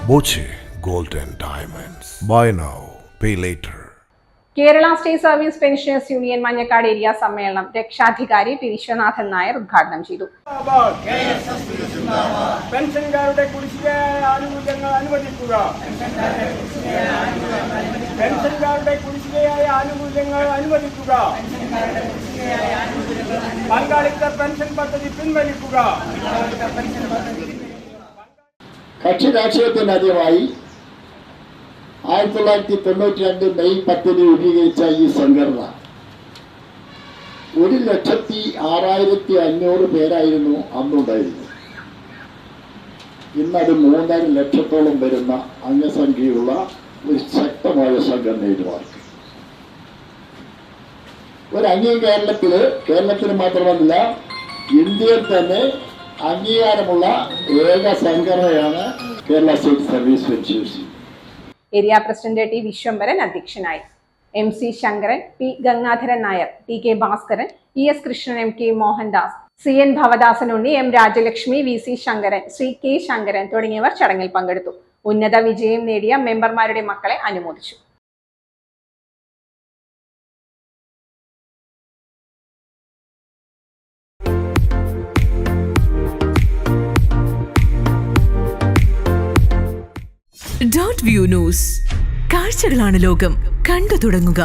Boche Gold and Diamonds. Buy now, pay later. Kerala state service pensioners union Manjakkad area സമ്മേളനം രക്ഷാധികാരി P Viswanathan Nair ഉദ്ഘാടനം ചെയ്തു. പെൻഷൻകാരുടെ കുടിശ്ശികയായ ആനുകൂല്യങ്ങൾ അനുവദിക്കുക. പെൻഷൻകാരുടെ കുടിശ്ശികയായ ആനുകൂല്യങ്ങൾ അനുവദിക്കുക. പങ്കാളിത്ത പെൻഷൻ പദ്ധതി പിൻവലിക്കുക. കക്ഷി രാഷ്ട്രീയത്തിനാദ്യമായി 1992 മെയ് 10 രൂപീകരിച്ച ഈ സംഘടന 1,06,500 പേരായിരുന്നു അന്നുണ്ടായിരുന്നത്. ഇന്നത് 3.5 ലക്ഷത്തോളം വരുന്ന അംഗസംഖ്യയുള്ള ഒരു ശക്തമായ സംഘടനയിൽ മാറി. ഒരു കേരളത്തിന് മാത്രമല്ല ഇന്ത്യയിൽ തന്നെ അംഗീകാരമുള്ള ഏക സംഘടനയാണ് Kerala state service pensioners. Area president T Viswambharan അധ്യക്ഷനായി. MC Sankaran, P Gangadharan Nair, TK Bhaskaran, ES Krishnan, MK Mohandas, CN Bhavadasan ഉണ്ണി, M Rajalakshmi, VC Sankaran, Shri K Sankaran തുടങ്ങിയവർ ചടങ്ങിൽ പങ്കെടുത്തു. ഉന്നത വിജയം നേടിയ മെമ്പർമാരുടെ മക്കളെ അനുമോദിച്ചു. .view ന്യൂസ്, കാഴ്ചകളാണ് ലോകം, കണ്ടു തുടങ്ങുക.